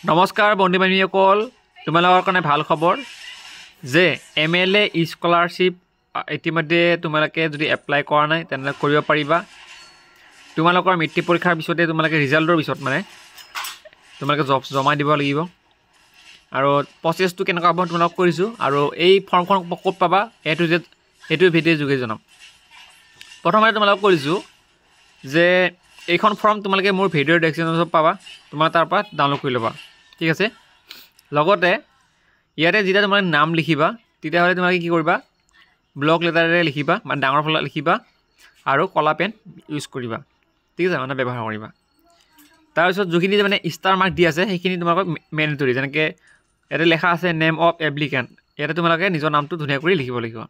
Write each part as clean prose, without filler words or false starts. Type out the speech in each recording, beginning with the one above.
নমস্কাৰ বন্ধু বান্ধৱীসকল, তোমালোকৰ কাৰণে ভাল খবৰ যে MLA স্কলাৰশ্বিপ ইতিমধ্যে তোমালোকে যদি এপ্লাই কৰা নাই তেনে কৰিব পাৰিবা। তোমালোকৰ মেট্ৰিক পৰীক্ষাৰ পিছতে তোমালোকে ৰিজাল্টৰ পিছত তোমালোকে জব জমা দিব লাগিব। আৰু প্ৰচেছটো কেনেকুৱা হ'ব তোমালোকক কৰিছোঁ। আৰু এই ফৰ্মখন ক'ত পাবা এইটো ভিডিঅ' যোগে জনাম। প্ৰথমতে তোমালোকক কৰিছোঁ যে এইখন ফৰ্ম তোমালোকে মোৰ ভিডিঅ'ৰ ডেছক্ৰিপশ্যনত পাবা, তোমালোকে তাৰ পৰা ডাউনলোড কৰি ল'বা। ঠিক আছে। লগতে ইয়াতে যেতিয়া তোমালোকে নাম লিখিবা তেতিয়াহ'লে তোমালোকে কি কৰিবা, ব্লক লেটাৰেৰে লিখিবা, মানে ডাঙৰ ফলা লিখিবা আৰু কলা পেন ইউজ কৰিবা। ঠিক আছে, মানে ব্যৱহাৰ কৰিবা। তাৰপিছত যিখিনি মানে ষ্টাৰ মাৰ্ক দি আছে সেইখিনি তোমালোকক মেণ্ডেটৰী, যেনেকৈ ইয়াতে লেখা আছে নেম অফ এপ্লিকেণ্ট, ইয়াতে তোমালোকে নিজৰ নামটো ধুনীয়া কৰি লিখিব লাগিব।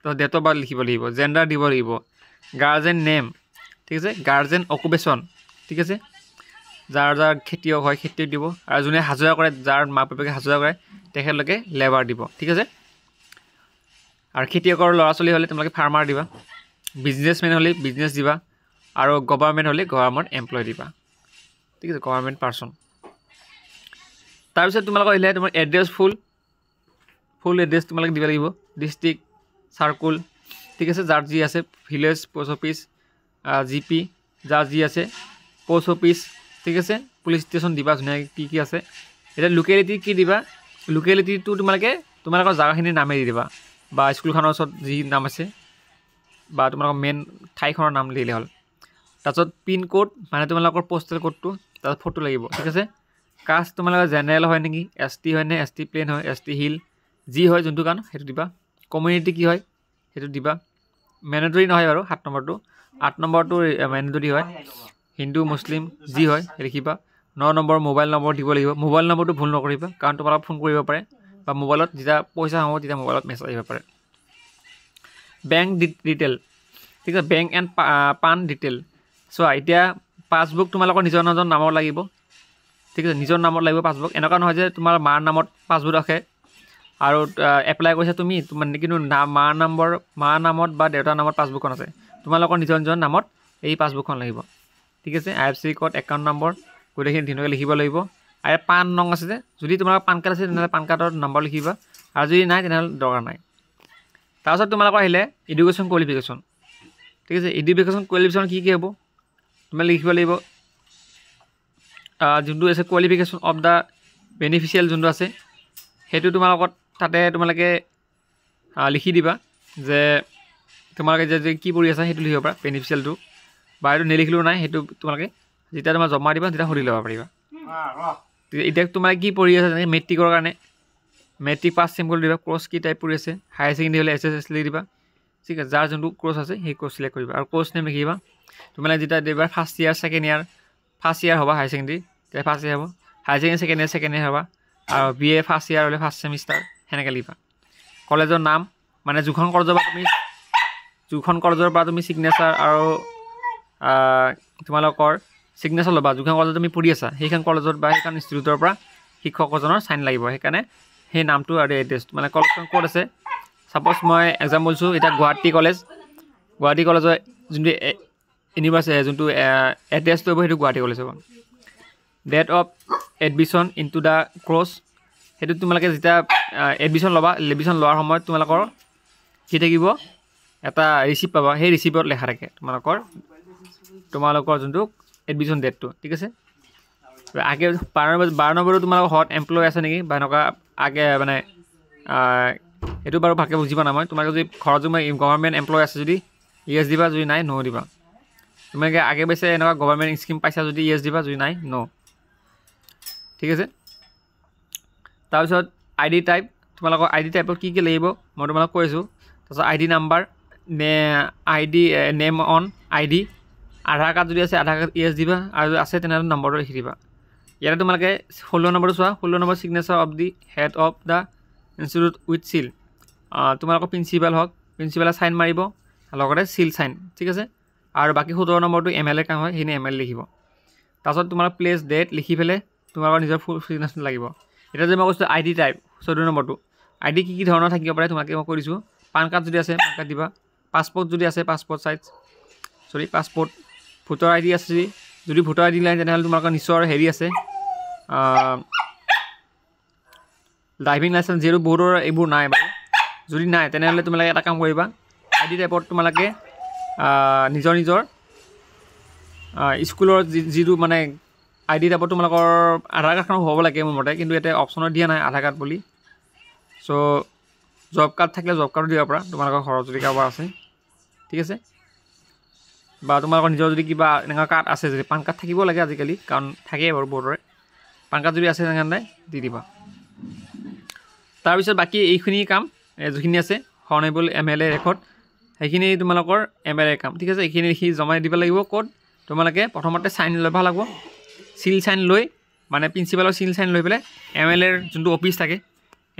তো ডেট অফ বাৰ্থ লিখিব লাগিব, জেণ্ডাৰ দিব লাগিব, গাৰ্জেন নেম, ঠিক আছে, গাৰ্জেন অকুপেশ্যন, ঠিক আছে, যাৰ খেতিয়ক হয় খেতিয়ক দিব, আৰু যোনে হাজিৰা কৰে, যাৰ মাক বাপেকে হাজিৰা কৰে তেখেতলোকে লেবাৰ দিব। ঠিক আছে। আৰু খেতিয়কৰ ল'ৰা ছোৱালী হ'লে তোমালোকে ফাৰ্মাৰ দিবা, বিজনেছমেন হ'লে বিজনেছ দিবা, আৰু গভৰ্ণমেণ্ট হ'লে গভৰ্ণমেণ্ট এমপ্লয় দিবা। ঠিক আছে, গভৰ্ণমেণ্ট পাৰ্চন। তাৰপিছত তোমালোকৰ আহিলে তোমাৰ এড্ৰেছ ফুল এড্ৰেছ তোমালোকে দিব লাগিব, ডিষ্ট্ৰিক্ট, চাৰ্কুল, ঠিক আছে, যাৰ যি আছে, ভিলেজ, পোষ্ট অফিচ, GP, যাৰ যি আছে, পোষ্ট অফিচ, ঠিক আছে, পুলিচ ষ্টেচন দিবা ধুনীয়াকৈ কি আছে। এতিয়া লোকেলিটি কি দিবা, লোকেলিটিটো তোমালোকৰ জেগাখিনিৰ নামেই দি দিবা, বা স্কুলখনৰ ওচৰত যি নাম আছে বা তোমালোকৰ মেইন ঠাইখনৰ নাম দিলে হ'ল। তাৰপিছত পিন কোড, মানে তোমালোকৰ পষ্টেল কোডটো, তাৰপিছত ফটো লাগিব। ঠিক আছে। কাষ্ট তোমালোকৰ জেনেৰেল হয় নেকি, ST হয় নে, ST প্লেন হয়, ST হিল, যি হয় যোনটো কাৰণ সেইটো দিবা। কমিউনিটি কি হয় সেইটো দিবা। মেণ্ডেটৰী নহয় বাৰু 7 নম্বৰটো, 8 নম্বৰটো মেণ্ডেটৰী হয়, হিন্দু মুছলিম যি হয় লিখিবা। 9 নম্বৰ মোবাইল নম্বৰ দিব লাগিব। মোবাইল নম্বৰটো ভুল নকৰিবা, কাৰণ তোমালোকক ফোন কৰিব পাৰে, বা মোবাইলত যেতিয়া পইচা হ'ব তেতিয়া মোবাইলত মেছেজ আহিব পাৰে। বেংক ডিটেইল, ঠিক আছে, বেংক এণ্ড পান ডিটেইল। চোৱা, এতিয়া পাছবুক তোমালোকৰ নিজৰ নামত লাগিব। ঠিক আছে, নিজৰ নামত লাগিব পাছবুক। এনেকুৱা নহয় যে তোমাৰ মাৰ নামত পাছবুক ৰাখে আৰু এপ্লাই কৰিছা তুমি, কিন্তু মাৰ নামত বা দেউতাৰ নামত পাছবুকখন আছে, তোমালোকৰ নিজৰ নামত এই পাছবুকখন লাগিব। ঠিক আছে। IFC কোড, একাউণ্ট নম্বৰ, গোটেইখিনি ধুনীয়াকৈ লিখিব লাগিব। আৰু পান নং আছে যে, যদি তোমাৰ পান কাৰ্ড আছে তেনেহ'লে পান কাৰ্ডৰ নম্বৰ লিখিবা, আৰু যদি নাই তেনেহ'লে দৰকাৰ নাই। তাৰপিছত তোমালোকৰ আহিলে এডুকেশ্যন কোৱালিফিকেশ্যন। ঠিক আছে। এডুকেশ্যন কোৱালিফিকেশ্যন কি হ'ব তোমালোকে লিখিব লাগিব, যোনটো আছে কোৱালিফিকেশ্যন অফ দ্য বেনিফিচিয়েল যোনটো আছে সেইটো তোমালোকৰ তাতে তোমালোকে লিখি দিবা, যে তোমালোকে যে কি পঢ়ি আছা সেইটো লিখিব পাৰা বেনিফিচিয়েলটো, বা সেইটো নিলিখিলেও নাই, সেইটো তোমালোকে যেতিয়া তোমাৰ জমা দিবা তেতিয়া সুধি ল'ব পাৰিবা। এতিয়া তোমালোকে কি পঢ়ি আছা, যেনেকৈ মেট্ৰিকৰ কাৰণে মেট্ৰিক পাছ চিম্বল দিবা, ক্ৰছ কি টাইপ পঢ়ি আছে, হায়াৰ ছেকেণ্ডেৰী হ'লে SSS দিবা। ঠিক আছে, যাৰ যোনটো ক্ৰছ আছে সেই ক্ৰছ চিলেক্ট কৰিবা, আৰু ক্ৰছ নেম লিখিবা। তোমালোকে যেতিয়া দিবা ফাৰ্ষ্ট ইয়েৰ ছেকেণ্ড ইয়েৰ হ'বা, হায়াৰ ছেকেণ্ডেৰী তেতিয়া ফাৰ্ষ্ট ইয়েৰ হ'ব, হায়াৰ ছেকেণ্ডেৰী ছেকেণ্ড ইয়েৰ হ'বা, আৰু BA ফাৰ্ষ্ট ইয়েৰ হ'লে ফাৰ্ষ্ট ছেমিষ্টাৰ, সেনেকৈ লিখিবা। কলেজৰ নাম, মানে যিখন কলেজৰ পৰা তুমি ছিগনেচাৰ আৰু তোমালোকৰ ছিগনেচাৰ ল'বা, যিখন কলেজত তুমি পঢ়ি আছা সেইখন কলেজত বা সেইখন ইনষ্টিটিউটৰ পৰা শিক্ষকজনৰ চাইন লাগিব, সেইকাৰণে সেই নামটো আৰু এড্ৰেছটো, মানে কলেজখন ক'ত আছে। ছাপ'জ মই এক্সাম্পল লৈছোঁ, এতিয়া গুৱাহাটী কলেজৰ যোনটো ইউনিভাৰ্চিটি যোনটো এড্ৰেছটো হ'ব সেইটো গুৱাহাটী কলেজ হ'ব। Date of admission into the course, সেইটো তোমালোকে যেতিয়া এডমিশ্যন লোৱাৰ সময়ত তোমালোকৰ কি থাকিব, এটা ৰিচিপ্ট পাবা, সেই ৰিচিপ্টত লেখা থাকে তোমালোকৰ যোনটো এডমিশ্যন ডেটটো। ঠিক আছে। আগে 12 নম্বৰটো তোমালোকৰ হট এমপ্লয় আছে নেকি, বা এনেকুৱা মানে সেইটো বাৰু ভালকৈ বুজি পোৱা নাই মই। তোমালোকে যদি ঘৰত যদি গভৰ্ণমেণ্ট এমপ্লয় আছে যদি ইয়েছ দিবা, যদি নাই ন' দিবা। তোমালোকে আগে পাইছে এনেকুৱা গভৰ্ণমেণ্ট স্কিম পাইছা যদি ইয়েছ দিবা, যদি নাই ন'। ঠিক আছে। তাৰপিছত ID টাইপ, তোমালোকৰ ID টাইপত কি লাগিব মই তোমালোকক কৈ আছোঁ। তাৰপিছত ID number, name on ID, Aadhaar card যদি আছে আধাৰ কাৰ্ড ইয়েছ দিবা, আৰু আছে তেনেহ'লে নম্বৰটো লিখি দিবা। ইয়াতে তোমালোকে 16 নম্বৰটো চোৱা, 16 নম্বৰ signature of the head of the institute with seal, তোমালোকৰ প্ৰিন্সিপালে চাইন মাৰিব, লগতে চিল চাইন। ঠিক আছে। আৰু বাকী 17 নম্বৰটো MLA কাম হয়, সেইখিনি MLA লিখিব। তাৰপিছত তোমাৰ প্লেচ ডেট লিখি পেলাই তোমালোকৰ নিজৰ ফুল ছিগনেচাৰ লাগিব। এতিয়া যদি মই কৈছোঁ ID টাইপ 14 নম্বৰটো, ID কি ধৰণৰ থাকিব পাৰে তোমালোকে মই কৈ দিছোঁ। পান কাৰ্ড যদি আছে পান কাৰ্ড দিবা, পাছপৰ্ট যদি আছে পাছপৰ্ট, ভোটাৰ ID আছে যদি ভোটাৰ ID নাই তেনেহ'লে তোমালোকৰ নিজৰ হেৰি আছে ড্ৰাইভিং লাইচেঞ্চ যিহেতু বহুতৰ এইবোৰ নাই বাৰু যদি নাই তেনেহ'লে তোমালোকে এটা কাম কৰিবা ID টাইপত তোমালোকে নিজৰ স্কুলৰ যিটো মানে ID টাইপত তোমালোকৰ আধাৰ কাৰ্ডখন হ'ব লাগে মোৰ মতে কিন্তু ইয়াতে অপশ্যনত দিয়া নাই আধাৰ কাৰ্ড বুলি চ' জব কাৰ্ড থাকিলে জব কাৰ্ডো দিব পাৰা তোমালোকৰ ঘৰত যদি কাৰোবাৰ আছে ঠিক আছে বা তোমালোকৰ নিজৰ যদি কিবা এনেকুৱা কাৰ্ড আছে যদি পান কাৰ্ড থাকিব লাগে আজিকালি কাৰণ থাকেই বাৰু বহুতৰে পান কাৰ্ড যদি আছে তেনেহ'লে দি দিবা তাৰপিছত বাকী এইখিনি কাম যিখিনি আছে হৰ্নেবল MLA ৰেকৰ্ড সেইখিনি তোমালোকৰ MLA কাম ঠিক আছে এইখিনি লিখি জমা দিব লাগিব ক'ত তোমালোকে প্ৰথমতে চাইন ল'ব লাগিব সিল চাইন লৈ মানে প্ৰিন্সিপালৰ সিল চাইন লৈ পেলাই MLA যোনটো অফিচ থাকে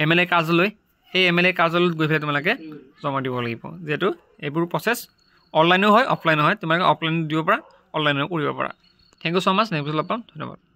MLA কাৰ্যালয় সেই MLA কাৰ্যালয়ত গৈ পেলাই তোমালোকে জমা দিব লাগিব যেহেতু এইবোৰ প্ৰচেছ অনলাইনো হয় অফলাইনো হয় তোমালোকে অফলাইন দিব পাৰা অনলাইনো কৰিব পাৰা thank you so' much next লগ পাম ধন্যবাদ